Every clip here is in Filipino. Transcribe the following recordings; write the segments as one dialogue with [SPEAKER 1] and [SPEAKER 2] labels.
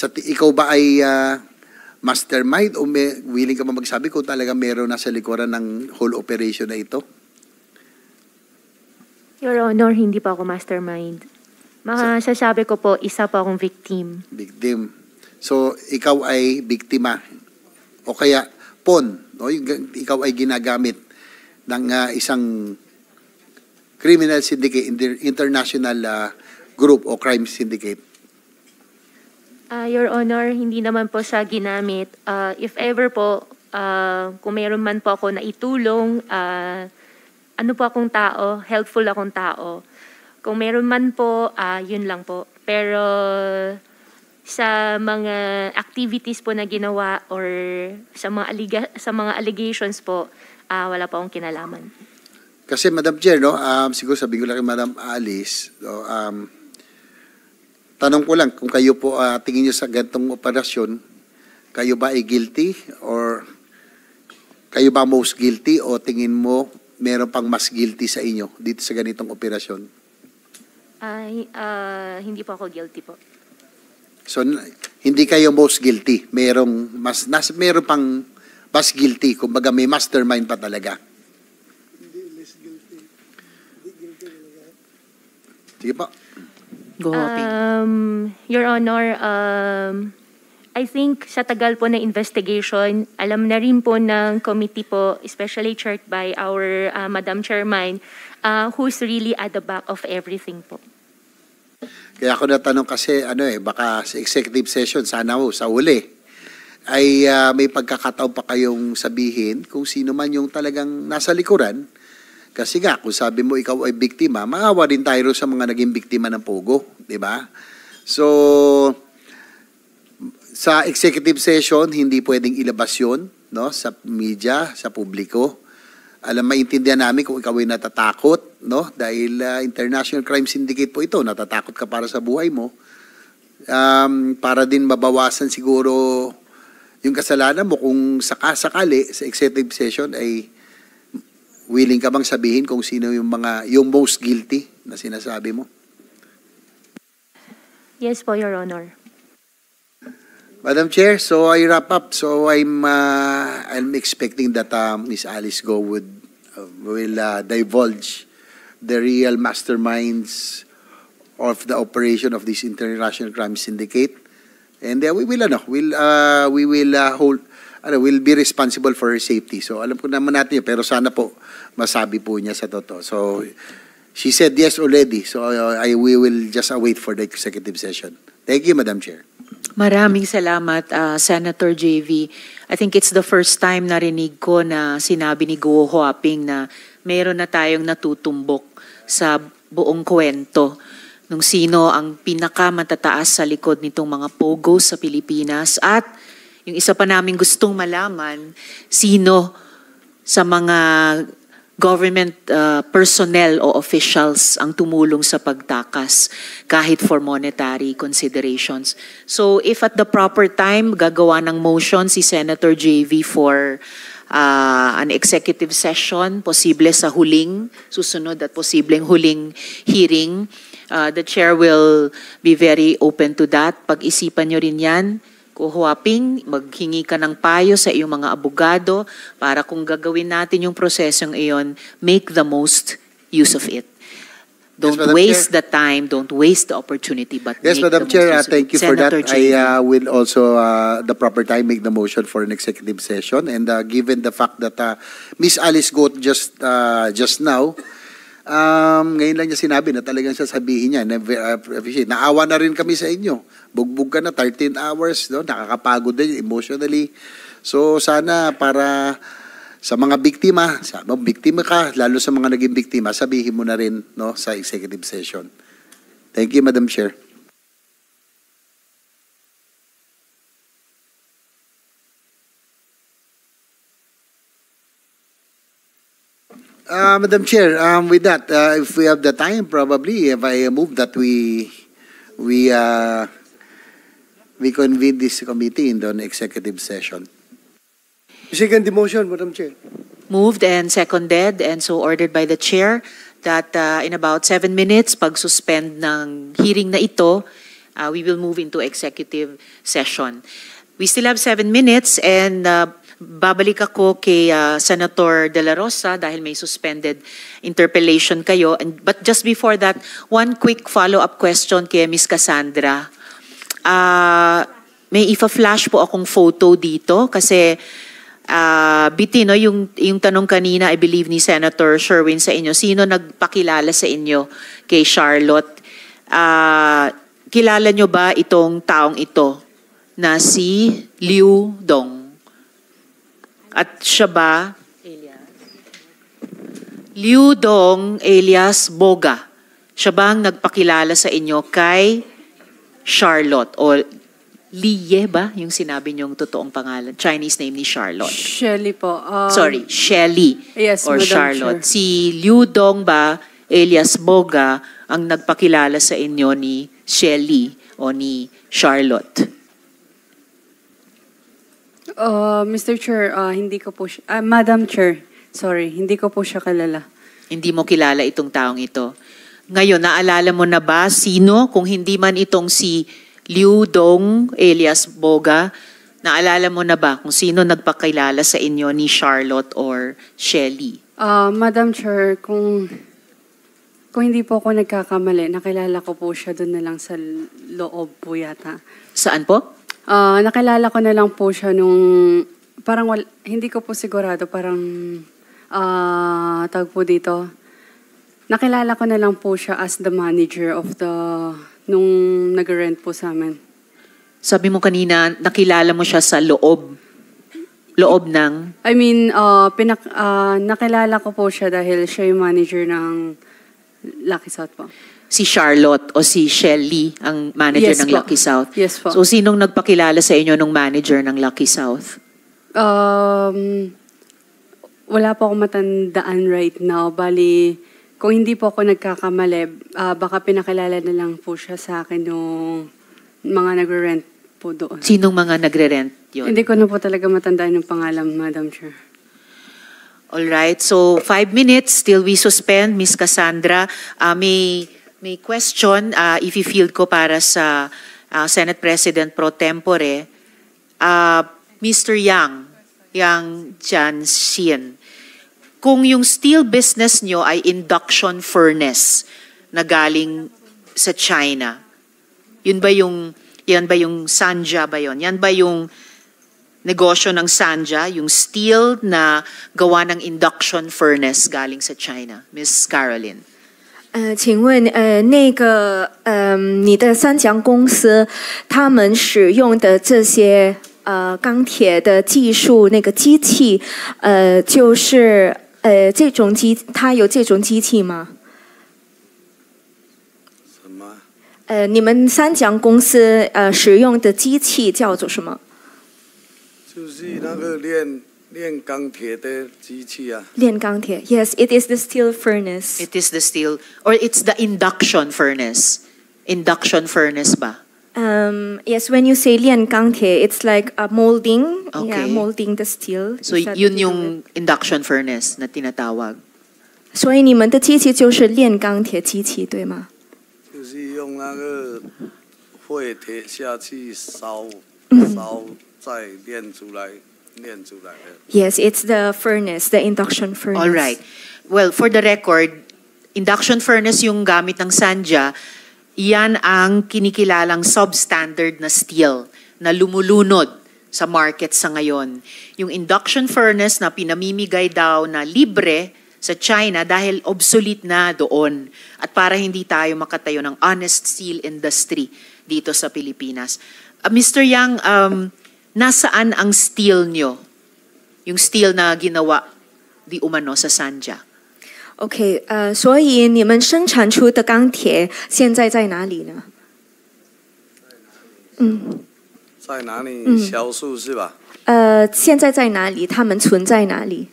[SPEAKER 1] Ikaw ba ay mastermind o willing ka ba magsabi kung talaga meron nasa likuran ng whole operation na ito?
[SPEAKER 2] Your Honor, hindi pa ako mastermind. Masasabi ko po, isa pa akong victim.
[SPEAKER 1] Victim. So, ikaw ay biktima. O kaya, pawn. No? Ikaw ay ginagamit ng isang criminal syndicate, international group o crime syndicate.
[SPEAKER 2] Your Honor, hindi naman po siya ginamit. If ever po, kung meron man po ako na itulong, ano po akong tao, helpful akong tao. Kung meron man po, yun lang po. Pero sa mga activities po na ginawa or sa mga allegations po, wala po akong kinalaman.
[SPEAKER 1] Kasi Madam Chair, no, siguro sabihin ko lang kay Madam Alice, no, tanong ko lang kung kayo po tingin nyo sa ganitong operasyon, kayo ba ay guilty or kayo ba most guilty o tingin mo meron pang mas guilty sa inyo dito sa ganitong operasyon?
[SPEAKER 2] Hindi po ako guilty po.
[SPEAKER 1] So hindi kayo most guilty, meron pang mas guilty, kumbaga may mastermind pa talaga. Sige po.
[SPEAKER 2] Go, Your Honor, I think sa tagal po na investigation, alam na rin po ng committee po, especially chaired by our Madam Chairman, who's really at the back of everything po.
[SPEAKER 1] Kaya ako natanong kasi, baka sa executive session, sana sa uli, ay may pagkakataon pa kayong sabihin kung sino man yung talagang nasa likuran. Kasi nga, kung sabi mo ikaw ay biktima, maawa din tayo sa mga naging biktima ng Pogo, di ba? So, sa executive session, hindi pwedeng ilabas yun, no? Sa media, sa publiko. Maintindihan namin kung ikaw ay natatakot, no? Dahil international crime syndicate po ito, natatakot ka para sa buhay mo. Para din mabawasan siguro yung kasalanan mo kung sakasakali sa executive session ay willing ka bang sabihin kung sino yung most guilty na sinasabi mo?
[SPEAKER 2] Yes po, Your Honor.
[SPEAKER 1] Madam Chair, so I wrap up. So I'm expecting that Ms. Alice Go will divulge the real masterminds of the operation of this international crime syndicate, and we will be responsible for her safety. So alam ko naman natin yun, pero sana po masabi po niya sa totoo. So she said yes already. So we will just await for the executive session. Thank you, Madam Chair.
[SPEAKER 3] Maraming salamat, Senator JV. I think it's the first time narinig ko na sinabi ni Guo Huaping na mayroon na tayong natutumbok sa buong kwento nung sino ang pinakamatataas sa likod nitong mga Pogo sa Pilipinas. At yung isa pa namin gustong malaman, sino sa mga government personnel o officials ang tumulong sa pagtakas kahit for monetary considerations. So if at the proper time gagawa ng motion si Senator JV for an executive session, posible sa susunod at posibleng huling hearing, the chair will be very open to that. Pag-isipan nyo rin yan. Huaping, maghingi ka ng payo sa iyong mga abogado para kung gagawin natin yung prosesong iyon, make the most use of it. Don't waste the time, don't waste the opportunity, but
[SPEAKER 1] yes,
[SPEAKER 3] make
[SPEAKER 1] Madam
[SPEAKER 3] the
[SPEAKER 1] Chair,
[SPEAKER 3] most use of it.
[SPEAKER 1] thank you for that.
[SPEAKER 3] Senator
[SPEAKER 1] I will also, the proper time, make the motion for an executive session. And given the fact that Ms. Alice Goat just now, ngayon lang niya sinabi na talagang sasabihin niya, naawa na rin kami sa inyo. Bugbog ka na 13 hours, no? Nakakapagod din emotionally. So sana para sa mga biktima ka, lalo sa mga naging biktima, sabihin mo na rin, no, sa executive session. Thank you, Madam Chair. Madam Chair, with that, if we have the time, probably, if I move that we convene this committee in the executive session.
[SPEAKER 4] Second the motion, Madam Chair.
[SPEAKER 3] Moved and seconded and so ordered by the chair that in about 7 minutes, pag-suspend ng hearing na ito, we will move into executive session. We still have 7 minutes and babalik ako kay Senator De La Rosa dahil may suspended interpellation kayo. But just before that, one quick follow-up question kay Ms. Cassandra. May ifa-flash po akong photo dito kasi Biti, no, yung tanong kanina, I believe ni Senator Sherwin sa inyo, sino nagpakilala sa inyo kay Charlotte? Kilala nyo ba itong taong ito na si Liu Dong? At siya ba? Liu Dong alias Boga. Siya ba ang nagpakilala sa inyo kay Charlotte? O Liye ba yung sinabi niyong totoong pangalan? Chinese name ni Charlotte.
[SPEAKER 5] Shelly po.
[SPEAKER 3] Sorry, Shelly
[SPEAKER 5] Yes,
[SPEAKER 3] or
[SPEAKER 5] Madam
[SPEAKER 3] Charlotte.
[SPEAKER 5] Chair.
[SPEAKER 3] Si Liu Dong ba, alias Boga, ang nagpakilala sa inyo ni Shelly o ni Charlotte?
[SPEAKER 5] Mr. Chair, hindi ko po siya, Madam Chair, sorry, hindi ko po siya kilala.
[SPEAKER 3] Hindi mo kilala itong taong ito. Ngayon, naalala mo na ba sino, kung hindi man itong si Liu Dong alias Boga, naalala mo na ba kung sino nagpakilala sa inyo ni Charlotte or Shelly?
[SPEAKER 5] Madam Chair, kung hindi po ako nagkakamali, nakilala ko po siya doon na lang sa loob po yata.
[SPEAKER 3] Saan po?
[SPEAKER 5] Nakilala ko na lang po siya nung, parang hindi ko po sigurado, parang, tawag po dito, nakilala ko na lang po siya as the manager of nung nag-rent po sa amin.
[SPEAKER 3] Sabi mo kanina, nakilala mo siya sa loob ng...
[SPEAKER 5] I mean, nakilala ko po siya dahil siya yung manager ng Lucky South po.
[SPEAKER 3] Si Charlotte o si Shelly ang manager
[SPEAKER 5] Yes
[SPEAKER 3] ng
[SPEAKER 5] po.
[SPEAKER 3] Lucky South?
[SPEAKER 5] Yes po.
[SPEAKER 3] So, sinong nagpakilala sa inyo nung manager ng Lucky South?
[SPEAKER 5] Wala po akong matandaan right now. Bali, kung hindi po ako nagkakamali, baka pinakilala na lang po siya sa akin nung mga nagre-rent po doon.
[SPEAKER 3] Sinong mga nagre-rent yun?
[SPEAKER 5] Hindi ko na po talaga matandaan yung pangalan, Madam Chair.
[SPEAKER 3] Alright, so 5 minutes, still we suspend. Ms. Cassandra, may question, i-field ko para sa Senate President Pro Tempore. Mr. Yang Jianxian, kung yung steel business nyo ay induction furnace na galing sa China, yan ba yung Sanja ba yun? Yan ba yung negosyo ng Sanja, yung steel na gawa ng induction furnace galing sa China? Ms. Caroline.
[SPEAKER 6] 请问你的三强公司他们使用的这些钢铁的技术那个机器就是这种机它有这种机器吗？
[SPEAKER 4] 什么？
[SPEAKER 6] 你们三强公司使用的机器叫做什么？
[SPEAKER 4] 就是那个炼钢铁的机器啊。
[SPEAKER 6] 炼钢铁 Yes, it is the steel furnace.
[SPEAKER 3] It is the steel, or it's the induction furnace. Induction furnace ba?
[SPEAKER 6] Yes, when you say 炼钢铁 it's like a molding.
[SPEAKER 3] Okay.
[SPEAKER 6] Yeah, molding the steel.
[SPEAKER 3] So
[SPEAKER 6] Is that
[SPEAKER 3] yun
[SPEAKER 6] what you
[SPEAKER 3] yung induction furnace na tinatawag.
[SPEAKER 6] 所以你们的机器就是炼钢铁机器，对吗？
[SPEAKER 4] 就是用那个废铁下去烧，再炼出来的。
[SPEAKER 6] Yes, it's the furnace, the induction furnace.
[SPEAKER 3] All right. Well, for the record, induction furnace yung gamit ng Sanja, yan ang kinikilalang substandard na steel na lumulunod sa market sa ngayon. Yung induction furnace na pinamimigay daw na libre sa China dahil obsolete na doon at para hindi tayo makatayo ng honest steel industry dito sa Pilipinas. Mr. Yang, nasaan ang steel nyo? Yung steel na ginawa di umano sa Sanja.
[SPEAKER 6] OK，所以你们生产出的钢铁现在在哪里呢？
[SPEAKER 4] 在哪里销售是吧？
[SPEAKER 6] 现在在哪里？他们存在哪里？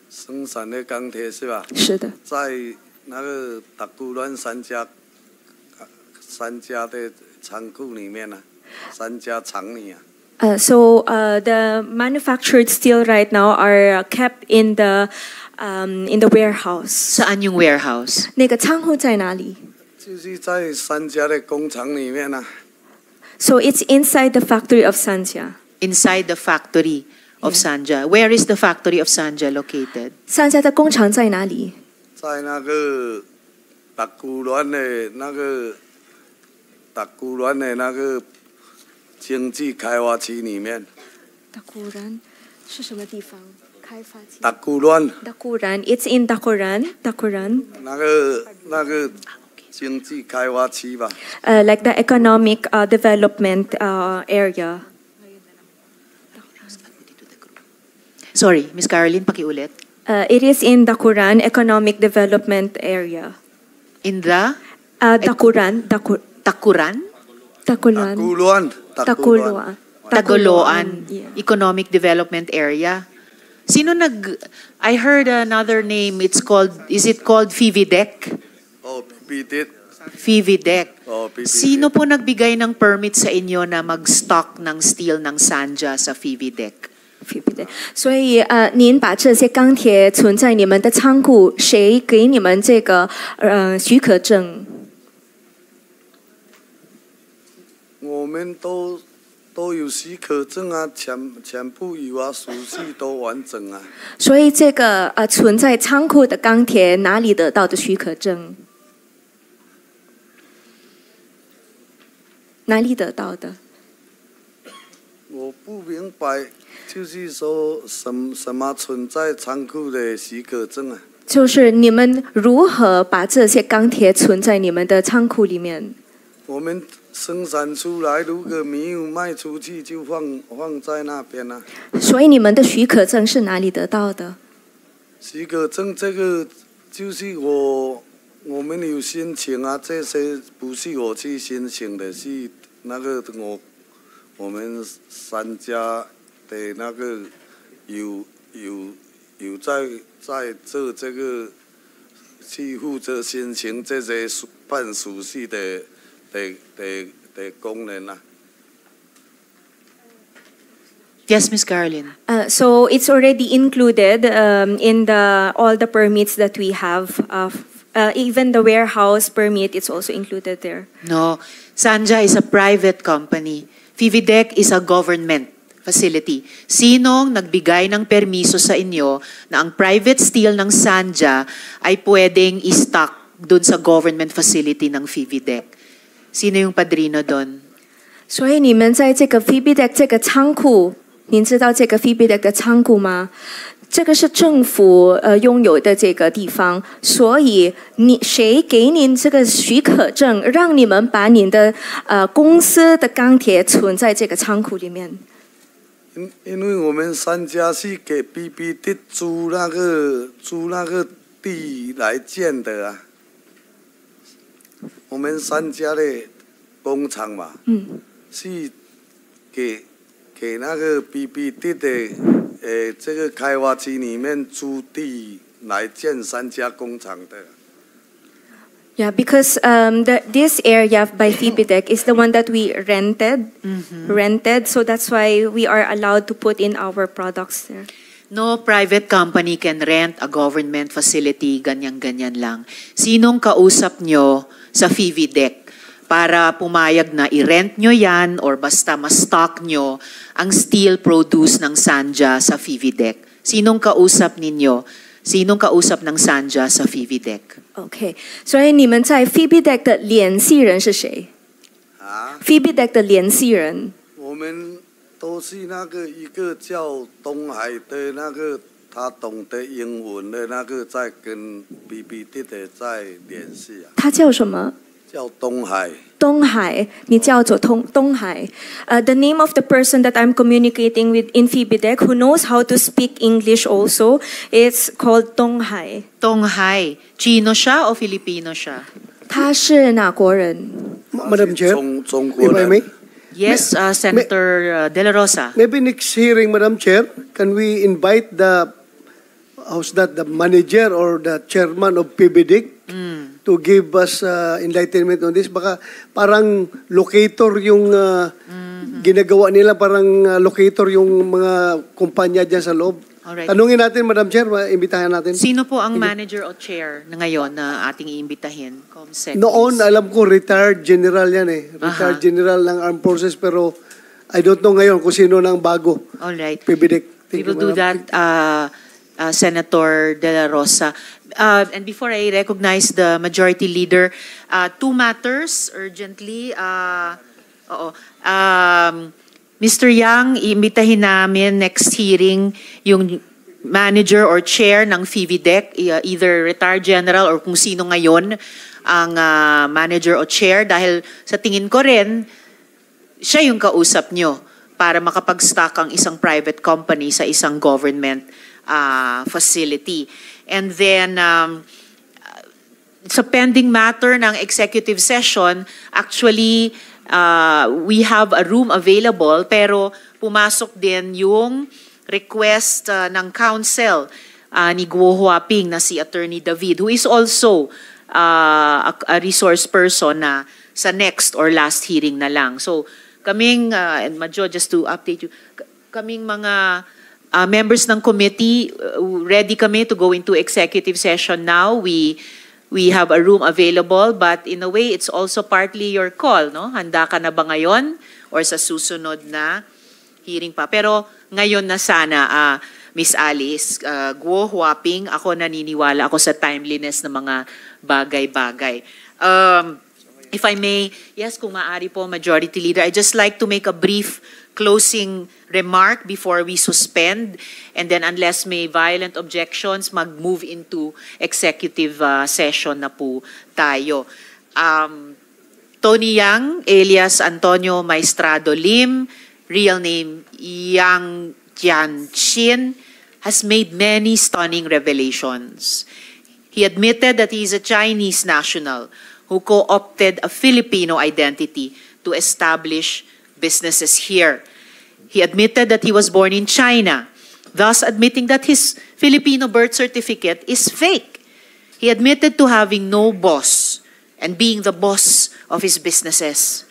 [SPEAKER 4] 生产的钢铁是吧？
[SPEAKER 6] 是的。
[SPEAKER 4] 在那个达古兰三家的仓库里面啊，三家厂里啊。
[SPEAKER 6] So the manufactured steel right now are kept in the warehouse.
[SPEAKER 3] Saan yung warehouse?
[SPEAKER 6] 那个仓库在哪里？
[SPEAKER 4] 就是在三家的工厂里面啊。
[SPEAKER 6] So it's inside the factory of Sanja.
[SPEAKER 3] Inside the factory of Sanja. Where is the factory of Sanja located?
[SPEAKER 6] 三家的工厂在哪里？
[SPEAKER 4] 在那个达古峦的那个经济开发区里面。
[SPEAKER 6] 达古然是什么地方？开发区。
[SPEAKER 4] 达古峦。
[SPEAKER 6] 达古然 ，It's in Dakuran. Dakuran.
[SPEAKER 4] 那个经济开发区吧。
[SPEAKER 6] Like the economic development area.
[SPEAKER 3] Sorry, Miss Caroline, pakiulit.
[SPEAKER 6] It is in Dakuran Economic Development Area.
[SPEAKER 3] In the
[SPEAKER 6] Dakuran.
[SPEAKER 3] Takuran?
[SPEAKER 6] Dakulan.
[SPEAKER 4] Taguluan.
[SPEAKER 3] Tagoloan
[SPEAKER 6] Yeah.
[SPEAKER 3] Economic Development Area. I heard another name, is it called FIVIDEC?
[SPEAKER 4] Oh, PPDEC.
[SPEAKER 3] FIVIDEC.
[SPEAKER 4] Oh, PPDEC.
[SPEAKER 3] Sino po nagbigay ng permit sa inyo na mag-stock ng steel ng Sanja sa FIVIDEC?
[SPEAKER 6] 所以您把这些钢铁存在你们的仓库，谁给你们这个许可证？
[SPEAKER 4] 我们都有许可证啊，全部有啊，手续都完整啊。
[SPEAKER 6] 所以这个存在仓库的钢铁哪里得到的许可证？哪里得到的？
[SPEAKER 4] 我不明白，就是说什么存在仓库的许可证啊？
[SPEAKER 6] 就是你们如何把这些钢铁存在你们的仓库里面？
[SPEAKER 4] 我们生产出来，如果没有卖出去，就放在那边啊。
[SPEAKER 6] 所以你们的许可证是哪里得到的？
[SPEAKER 4] 许可证这个就是我们有申请啊，这些不是我去申请的，是那个我们三家的那个有在做这个去负责申请这些办手续的工人啊。
[SPEAKER 3] Yes, Miss Caroline.
[SPEAKER 6] So it's already included in all the permits that we have. Even the warehouse permit, it's also included there.
[SPEAKER 3] No, Sanja is a private company. FIVIDEC is a government facility. Sinong nagbigay ng permiso sa inyo na ang private steel ng Sanja ay pwedeng i-stock dun sa government facility ng FIVIDEC? Sino yung padrino doon?
[SPEAKER 6] 所以你们在这个 FIBIDEC 这个仓库，您知道这个 FIBIDEC 的仓库吗？这个是政府拥有的这个地方，所以谁给您这个许可证，让你们把您的公司的钢铁存在这个仓库里面？
[SPEAKER 4] 因为我们三家是给 PPDEC 租那个地来建的啊。我们三家的工厂嘛，是给那个 PPDEC 的。这个开发区里面租地来建三家工厂的。
[SPEAKER 6] Yeah, because this area by FIBIDEC is the one that we rented, so that's why we are allowed to put in our products there.
[SPEAKER 3] No private company can rent a government facility, ganyan-ganyan lang. Sinong kausap nyo sa FIVIDEC para pumayag na i-rent nyo yan or basta ma-stock nyo ang steel produce ng Sanja sa FIVIDEC? Sinong kausap ninyo? Sinong kausap ng Sanja sa FIVIDEC?
[SPEAKER 6] Okay, 所以你们在 FIBIDEC 的联系人是谁？ FIBIDEC 的联系人？
[SPEAKER 4] 我们都是那个一个叫东海的那个，他懂得英文的那个，在跟 PPDEC 的在联系啊。
[SPEAKER 6] 他叫什么？
[SPEAKER 4] 叫东海。
[SPEAKER 6] 东海，你叫做东海。The name of the person that I'm communicating with in FIBIDEC who knows how to speak English also, it's called 东海。
[SPEAKER 3] 东海，Chino siya o Filipino siya?
[SPEAKER 6] 他是哪国人
[SPEAKER 7] Madam Chair,
[SPEAKER 4] 中国
[SPEAKER 7] if I
[SPEAKER 4] 人。
[SPEAKER 7] may,
[SPEAKER 3] Yes, Senator De La Rosa.
[SPEAKER 7] maybe next hearing, Madam Chair, can we invite the manager or the chairman of PBDIC to give us enlightenment on this? Baka parang locator yung ginagawa nila, parang locator yung mga kumpanya dyan sa loob.
[SPEAKER 3] Alright.
[SPEAKER 7] Tanungin natin, Madam Chair, imbitahan natin.
[SPEAKER 3] Sino po ang manager o chair na ngayon na ating iimbitahin? Comsec,
[SPEAKER 7] Noon,
[SPEAKER 3] please.
[SPEAKER 7] alam ko, retired general yan eh. Retired general ng Armed Forces, pero I don't know ngayon kung sino nang bago.
[SPEAKER 3] Alright.
[SPEAKER 7] PBDIC.
[SPEAKER 3] We will do that, Senator De La Rosa. And before I recognize the majority leader, two matters urgently. Mr. Yang, iimbitahin namin next hearing yung manager or chair ng PHIVIDEC, either retired general or kung sino ngayon ang manager o chair, dahil sa tingin ko rin, siya yung kausap nyo para makapag-stock ang isang private company sa isang government facility. And then, sa pending matter ng executive session, actually, we have a room available, pero pumasok din yung request ng counsel ni Guo Huaping na si Attorney David, who is also a resource person na sa next or last hearing na lang. So, kaming, and Madjo, just to update you, kaming mga members ng committee, ready kami to go into executive session now. We have a room available, but in a way, it's also partly your call, no? Handa ka na ba ngayon or sa susunod na hearing pa? Pero ngayon na sana, Miss Alice, Guo Huaping, ako naniniwala ako sa timeliness ng mga bagay-bagay. If I may, yes, kung maaari po, Majority Leader, I'd just like to make a brief closing remark before we suspend, and then unless may violent objections, mag-move into executive session na po tayo. Tony Yang, alias Antonio Maestrado Lim, real name Yang Jianqin, has made many stunning revelations. He admitted that he is a Chinese national who co-opted a Filipino identity to establish businesses here. He admitted that he was born in China, thus admitting that his Filipino birth certificate is fake. He admitted to having no boss and being the boss of his businesses.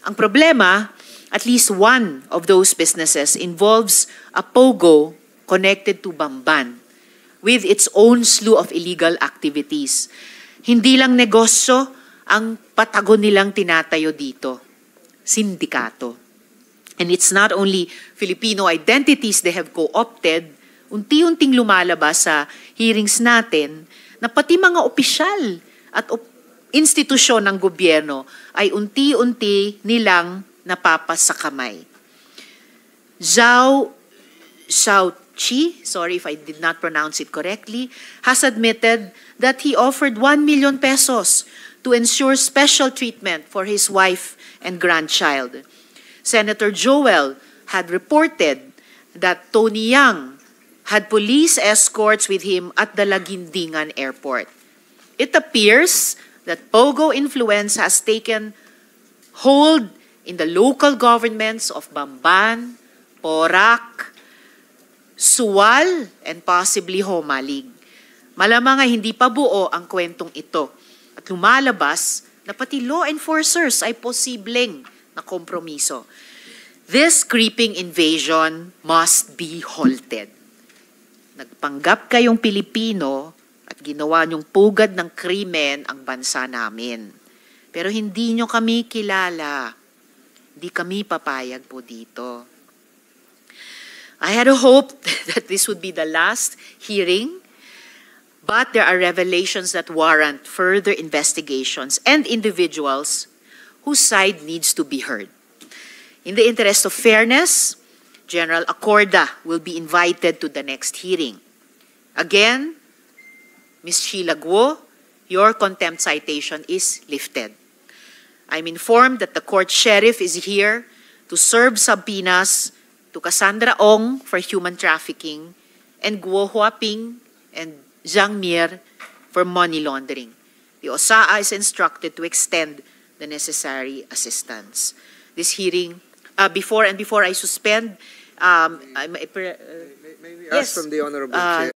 [SPEAKER 3] Ang problema, at least one of those businesses involves a POGO connected to Bamban with its own slew of illegal activities. Hindi lang negosyo ang patagon nilang tinatayo dito. Sindikato. And it's not only Filipino identities they have co-opted, unti-unting lumalabas sa hearings natin na pati mga opisyal at institusyon ng gobyerno ay unti-unti nilang napapas sa kamay. Zhao Xiaoqi, sorry if I did not pronounce it correctly, has admitted that he offered 1 million pesos to ensure special treatment for his wife and grandchild. Senator Joel had reported that Tony Yang had police escorts with him at the Laguindingan Airport. It appears that POGO influence has taken hold in the local governments of Bamban, Porac, Sual, and possibly Homalig. Malamang ay hindi pa buo ang kwentong ito at lumalabas na pati law enforcers ay posibleng na kompromiso. This creeping invasion must be halted. Nagpanggap kayong Pilipino at ginawa niyong pugad ng krimen ang bansa namin. Pero hindi niyo kami kilala. Hindi kami papayag po dito. I had a hope that this would be the last hearing, but there are revelations that warrant further investigations and individuals whose side needs to be heard. In the interest of fairness, General Acorda will be invited to the next hearing. Again, Ms. Sheila Guo, your contempt citation is lifted. I'm informed that the court sheriff is here to serve subpoenas to Cassandra Ong for human trafficking and Guo Huaping and Zhang Mir for money laundering. The OSAA is instructed to extend the necessary assistance. This hearing, before I suspend,
[SPEAKER 8] May we ask from the Honorable Chair?